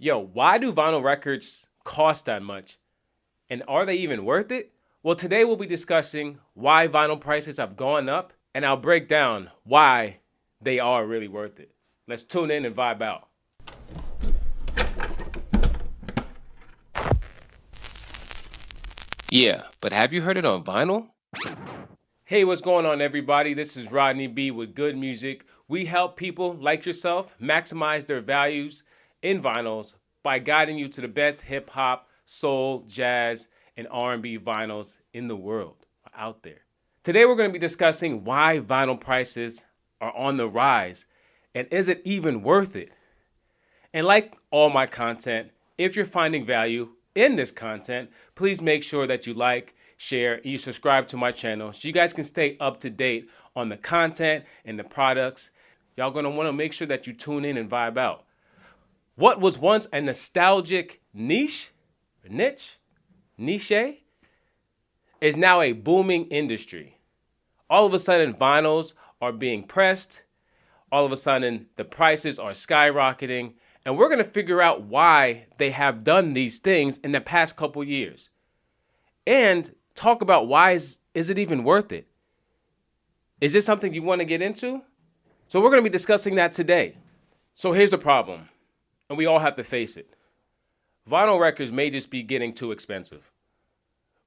Yo, why do vinyl records cost that much? And are they even worth it? Well, today we'll be discussing why vinyl prices have gone up, and I'll break down why they are really worth it. Let's tune in and vibe out. Yeah, but have you heard it on vinyl? Hey, what's going on, everybody? This is Rodney B with Good Musyc. We help people like yourself maximize their values in vinyls by guiding you to the best hip hop, soul, jazz, and R&B vinyls in the world out there. Today, we're going to be discussing why vinyl prices are on the rise and is it even worth it? And like all my content, if you're finding value in this content, please make sure that you like, share, and you subscribe to my channel so you guys can stay up to date on the content and the products. Y'all gonna wanna make sure that you tune in and vibe out. What was once a nostalgic niche is now a booming industry. All of a sudden, vinyls are being pressed. All of a sudden, the prices are skyrocketing. And we're going to figure out why they have done these things in the past couple years. And talk about why is it even worth it? Is this something you want to get into? So we're going to be discussing that today. So here's the problem, and we all have to face it. Vinyl records may just be getting too expensive.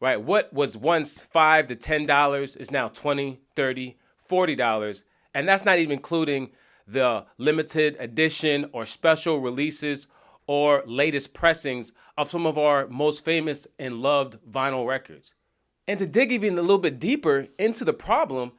Right? What was once $5 to $10 is now $20, $30, $40. And that's not even including the limited edition or special releases or latest pressings of some of our most famous and loved vinyl records. And to dig even a little bit deeper into the problem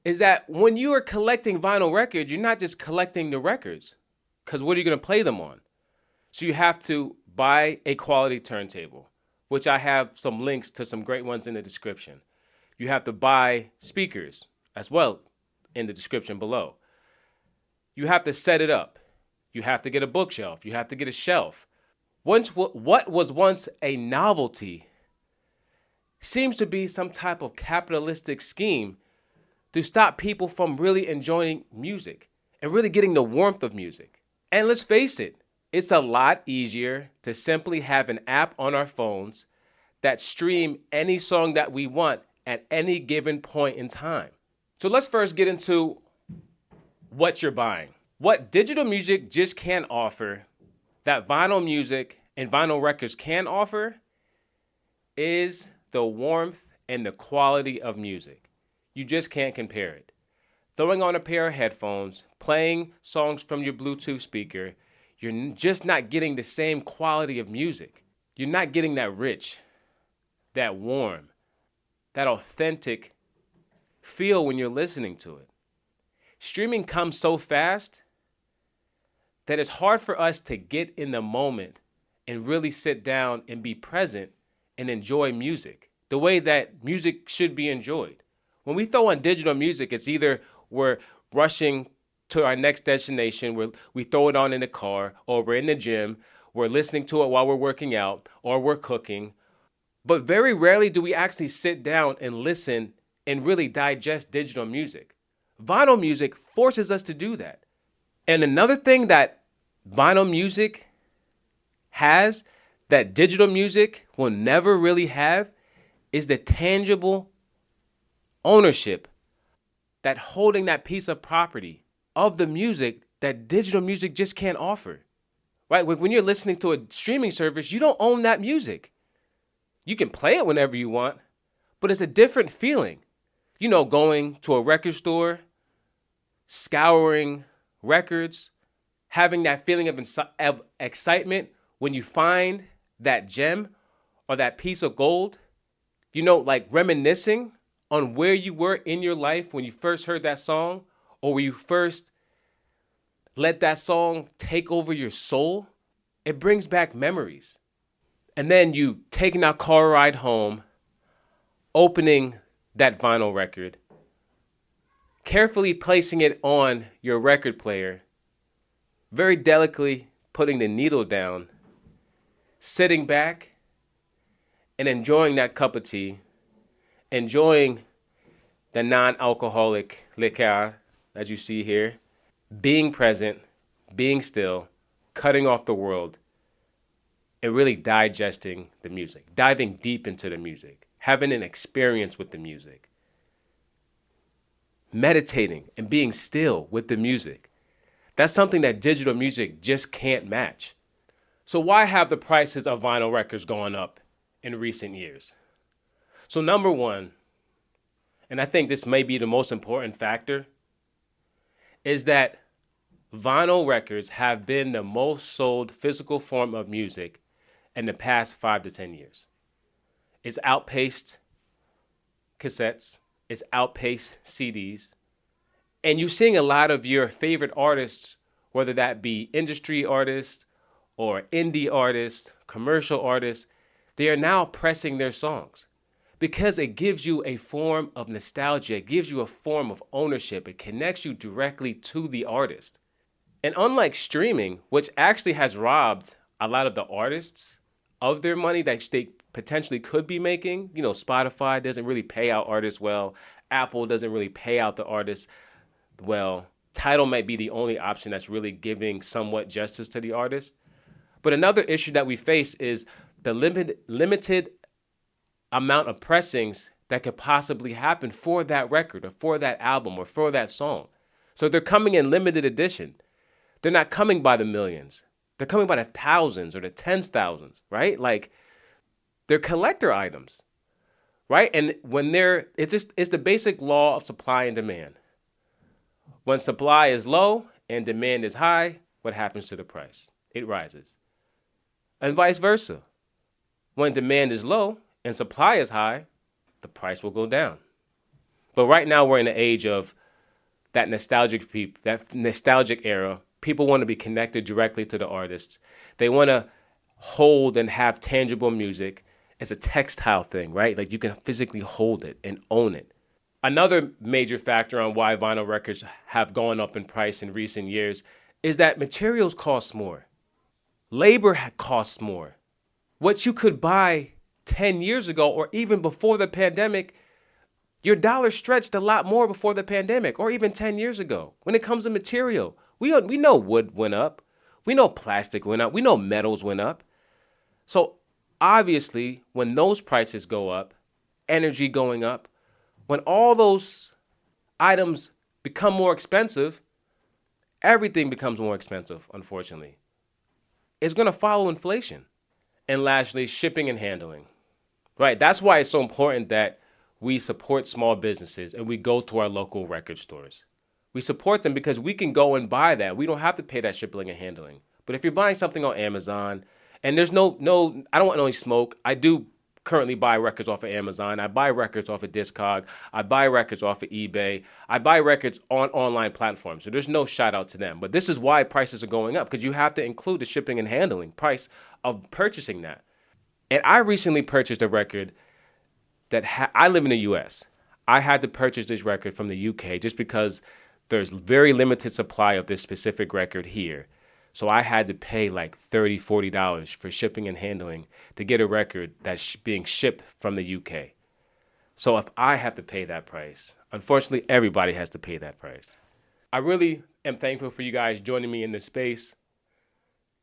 is that when you are collecting vinyl records, you're not just collecting the records, because what are you going to play them on? So you have to buy a quality turntable, which I have some links to some great ones in the description. You have to buy speakers as well in the description below. You have to set it up. You have to get a bookshelf. You have to get a shelf. What was once a novelty seems to be some type of capitalistic scheme to stop people from really enjoying music and really getting the warmth of music. And let's face it, it's a lot easier to simply have an app on our phones that stream any song that we want at any given point in time. So let's first get into what you're buying. What digital music just can't offer, that vinyl music and vinyl records can offer, is the warmth and the quality of music. You just can't compare it. Throwing on a pair of headphones, playing songs from your Bluetooth speaker, you're just not getting the same quality of music. You're not getting that rich, that warm, that authentic feel when you're listening to it. Streaming comes so fast that it's hard for us to get in the moment and really sit down and be present and enjoy music the way that music should be enjoyed. When we throw on digital music, it's either we're rushing to our next destination, where we throw it on in the car, or we're in the gym, we're listening to it while we're working out, or we're cooking. But very rarely do we actually sit down and listen and really digest digital music. Vinyl music forces us to do that. And another thing that vinyl music has that digital music will never really have is the tangible ownership, that holding that piece of property of the music that digital music just can't offer. Right? When you're listening to a streaming service, you don't own that music. You can play it whenever you want, but it's a different feeling. You know, going to a record store, scouring records, having that feeling of excitement when you find that gem or that piece of gold, you know, like reminiscing on where you were in your life when you first heard that song, or when you first let that song take over your soul. It brings back memories. And then you taking that car ride home, opening that vinyl record, carefully placing it on your record player, very delicately putting the needle down, sitting back and enjoying that cup of tea, enjoying the non-alcoholic liqueur, as you see here, being present, being still, cutting off the world, and really digesting the music, diving deep into the music, having an experience with the music, meditating and being still with the music. That's something that digital music just can't match. So why have the prices of vinyl records gone up in recent years? So number one, and I think this may be the most important factor, is that vinyl records have been the most sold physical form of music in the past 5 to 10 years. It's outpaced cassettes, it's outpaced CDs, and you're seeing a lot of your favorite artists, whether that be industry artists or indie artists, commercial artists, they are now pressing their songs because it gives you a form of nostalgia. It gives you a form of ownership. It connects you directly to the artist. And unlike streaming, which actually has robbed a lot of the artists of their money that they potentially could be making, Spotify doesn't really pay out artists well. Apple doesn't really pay out the artists well. Tidal might be the only option that's really giving somewhat justice to the artist. But another issue that we face is the limited amount of pressings that could possibly happen for that record or for that album or for that song. So they're coming in limited edition. They're not coming by the millions. They're coming by the thousands or the tens thousands, right? Like they're collector items, right? And when it's the basic law of supply and demand. When supply is low and demand is high, what happens to the price? It rises. And vice versa. When demand is low and supply is high, the price will go down. But right now we're in the age of that nostalgic era. People want to be connected directly to the artists. They want to hold and have tangible music. It's a textile thing, right? Like you can physically hold it and own it. Another major factor on why vinyl records have gone up in price in recent years is that materials cost more. Labor costs more. What you could buy 10 years ago or even before the pandemic, your dollar stretched a lot more before the pandemic or even 10 years ago. When it comes to material, we know wood went up. We know plastic went up. We know metals went up. So obviously, when those prices go up, energy going up, when all those items become more expensive, everything becomes more expensive, unfortunately. It's going to follow inflation. And lastly, shipping and handling. Right, that's why it's so important that we support small businesses and we go to our local record stores. We support them because we can go and buy that. We don't have to pay that shipping and handling. But if you're buying something on Amazon, and there's no, I don't want any smoke. I do currently buy records off of Amazon. I buy records off of Discog. I buy records off of eBay. I buy records on online platforms. So there's no shout out to them. But this is why prices are going up, because you have to include the shipping and handling price of purchasing that. And I recently purchased a record that I live in the U.S. I had to purchase this record from the U.K. just because there's very limited supply of this specific record here. So I had to pay like $30, $40 for shipping and handling to get a record that's being shipped from the UK. So if I have to pay that price, unfortunately, everybody has to pay that price. I really am thankful for you guys joining me in this space.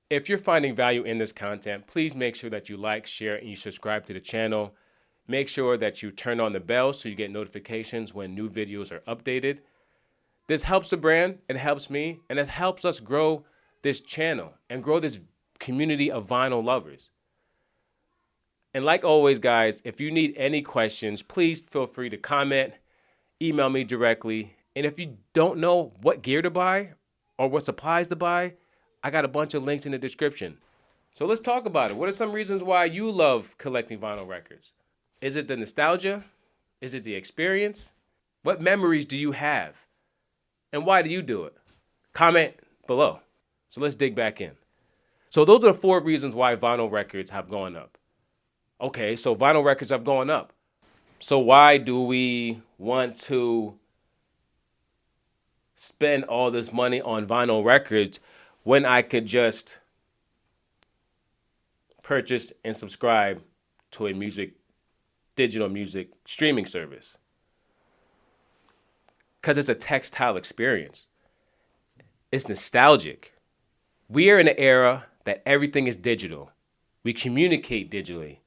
If you're finding value in this content, please make sure that you like, share, and you subscribe to the channel. Make sure that you turn on the bell so you get notifications when new videos are updated. This helps the brand, it helps me, and it helps us grow this channel and grow this community of vinyl lovers. And like always, guys, if you need any questions, please feel free to comment, email me directly. And if you don't know what gear to buy or what supplies to buy, I got a bunch of links in the description. So let's talk about it. What are some reasons why you love collecting vinyl records? Is it the nostalgia? Is it the experience? What memories do you have? And why do you do it? Comment below. So let's dig back in. So those are the 4 reasons why vinyl records have gone up. Okay, so vinyl records have gone up. So why do we want to spend all this money on vinyl records when I could just purchase and subscribe to a digital music streaming service? Because it's a textile experience. It's nostalgic. We are in an era that everything is digital. We communicate digitally.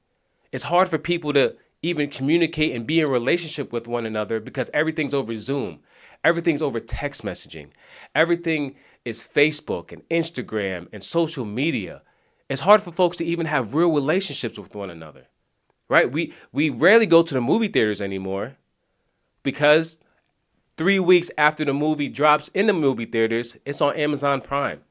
It's hard for people to even communicate and be in relationship with one another because everything's over Zoom. Everything's over text messaging. Everything is Facebook and Instagram and social media. It's hard for folks to even have real relationships with one another, right? We rarely go to the movie theaters anymore because 3 weeks after the movie drops in the movie theaters, it's on Amazon Prime,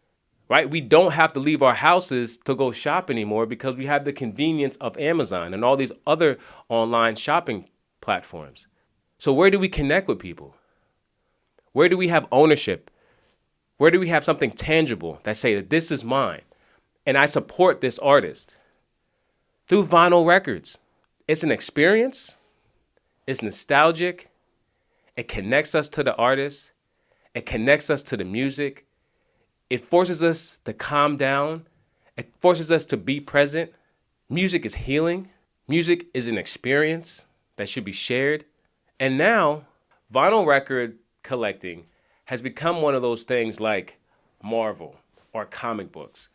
right? We don't have to leave our houses to go shop anymore because we have the convenience of Amazon and all these other online shopping platforms. So where do we connect with people? Where do we have ownership? Where do we have something tangible that say that this is mine and I support this artist? Through vinyl records. It's an experience. It's nostalgic. It connects us to the artist. It connects us to the music. It forces us to calm down. It forces us to be present. Music is healing. Music is an experience that should be shared. And now, vinyl record collecting has become one of those things like Marvel or comic books,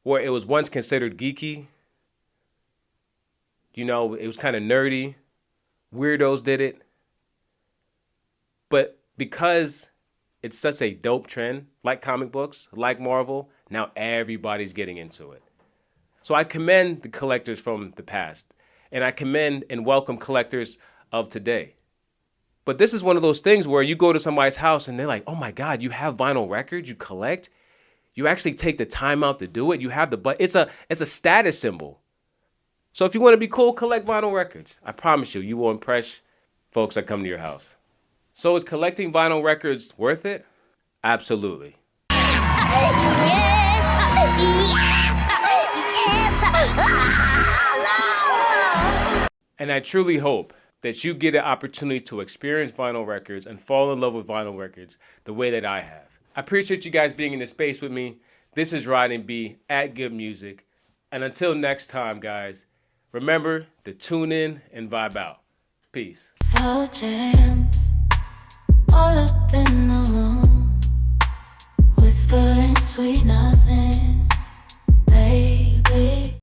where it was once considered geeky. You know, it was kind of nerdy. Weirdos did it. But because it's such a dope trend, like comic books, like Marvel, now everybody's getting into it. So I commend the collectors from the past, and I commend and welcome collectors of today. But this is one of those things where you go to somebody's house and they're like, oh my God, you have vinyl records, you collect? You actually take the time out to do it. You have but it's a status symbol. So if you want to be cool, collect vinyl records. I promise you, you will impress folks that come to your house. So is collecting vinyl records worth it? Absolutely. And I truly hope that you get an opportunity to experience vinyl records and fall in love with vinyl records the way that I have. I appreciate you guys being in this space with me. This is Rodney B at Gud Musyc. And until next time, guys, remember to tune in and vibe out. Peace. Slow jam.